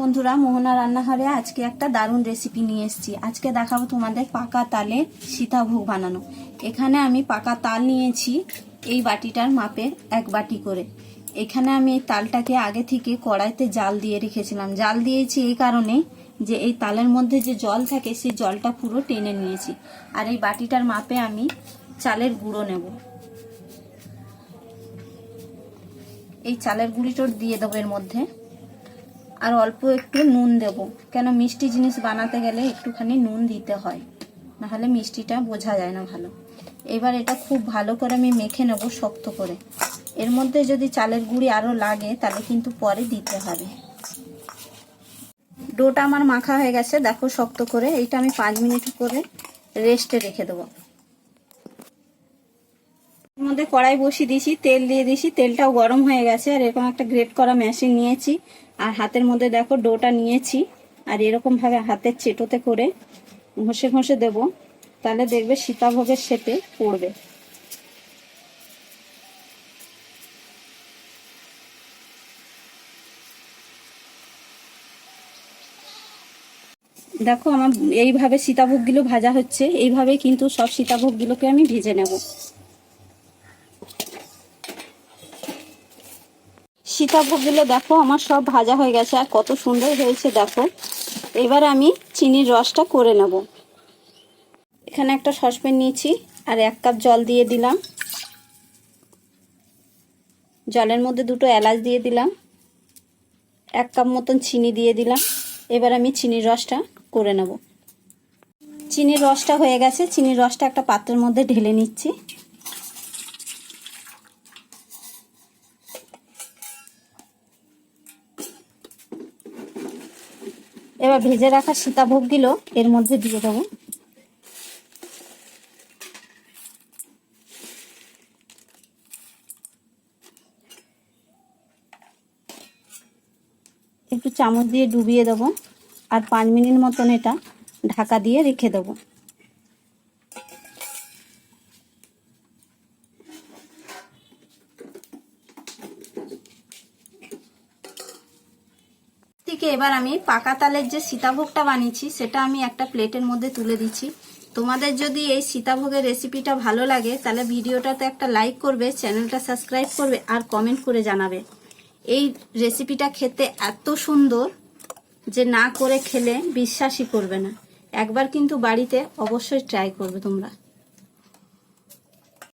বন্ধুরা, মোহনা রান্নাঘরে আজকে একটা দারুণ রেসিপি নিয়ে এসেছি। আজকে দেখাবো তোমাদের পাকা তালে সীতাভোগ বানানো। এখানে আমি পাকা তাল নিয়েছি এই বাটিটার মাপে 1 বাটি করে। এখানে আমি এই তালটাকে আগে থেকে কড়াইতে জাল দিয়ে রেখেছিলাম। জাল দিয়েছি এই কারণে যে এই তালের মধ্যে যে জল থাকে সেই জলটা পুরো টেনে নিয়েছি। আর এই বাটিটার মাপে আমি চালের গুঁড়ো নেব। এই চালের গুঁড়িটা দিয়ে দেবো এর মধ্যে। আর অল্প একটু নুন দেব, কেন মিষ্টি জিনিস বানাতে গেলে একটুখানি নুন দিতে হয়, নাহলে মিষ্টিটা বোঝা যায় না ভালো। এবার এটা খুব ভালো করে আমি মেখে নেব শক্ত করে। এর মধ্যে যদি চালের গুঁড়ি আরও লাগে তাহলে কিন্তু পরে দিতে হবে। ডোটা আমার মাখা হয়ে গেছে, দেখো শক্ত করে। এইটা আমি 5 মিনিট করে রেস্টে রেখে দেবো। এর মধ্যে কড়াই বসিয়ে দিয়েছি, তেল দিয়ে দিয়েছি, তেলটাও গরম হয়ে গেছে। আর এরকম একটা গ্রেট করা মেশিন নিয়েছি, আর হাতের মধ্যে দেখো ডোটা নিয়েছি। আর এরকম ভাবে হাতের চেটোতে করে ঘষে ঘষে দেব, তাহলে দেখবে সীতাভোগের শেপে পড়বে। দেখো আমার এইভাবে সীতাভোগগুলো ভাজা হচ্ছে। এইভাবে কিন্তু সব সীতাভোগগুলোকে আমি ভেজে নেব। সীতাভোগগুলো দেখো আমার সব ভাজা হয়ে গেছে, আর কত সুন্দর হয়েছে দেখো। এবার আমি চিনির রসটা করে নেব। এখানে একটা সসপ্যান নিয়েছি, আর 1 কাপ জল দিয়ে দিলাম। জলের মধ্যে 2টো এলাচ দিয়ে দিলাম, 1 কাপ মতন চিনি দিয়ে দিলাম। এবার আমি চিনির রসটা করে নেব। চিনির রসটা হয়ে গেছে, চিনির রসটা একটা পাত্রের মধ্যে ঢেলে নিচ্ছি। এবার ভেজে রাখা সীতাভোগগুলো এর মধ্যে দিয়ে দেবো। একটু চামচ দিয়ে ডুবিয়ে দেবো, আর 5 মিনিট মতন এটা ঢাকা দিয়ে রেখে দেবো। থেকে এবার আমি পাকা তালের যে সীতাভোগটা বানিয়েছি সেটা আমি একটা প্লেটের মধ্যে তুলে দিচ্ছি। তোমাদের যদি এই সীতাভোগের রেসিপিটা ভালো লাগে তাহলে ভিডিওটাতে একটা লাইক করবে, চ্যানেলটা সাবস্ক্রাইব করবে, আর কমেন্ট করে জানাবে। এই রেসিপিটা খেতে এত সুন্দর যে না করে খেলে বিশ্বাসই করবে না। একবার কিন্তু বাড়িতে অবশ্যই ট্রাই করবে তোমরা।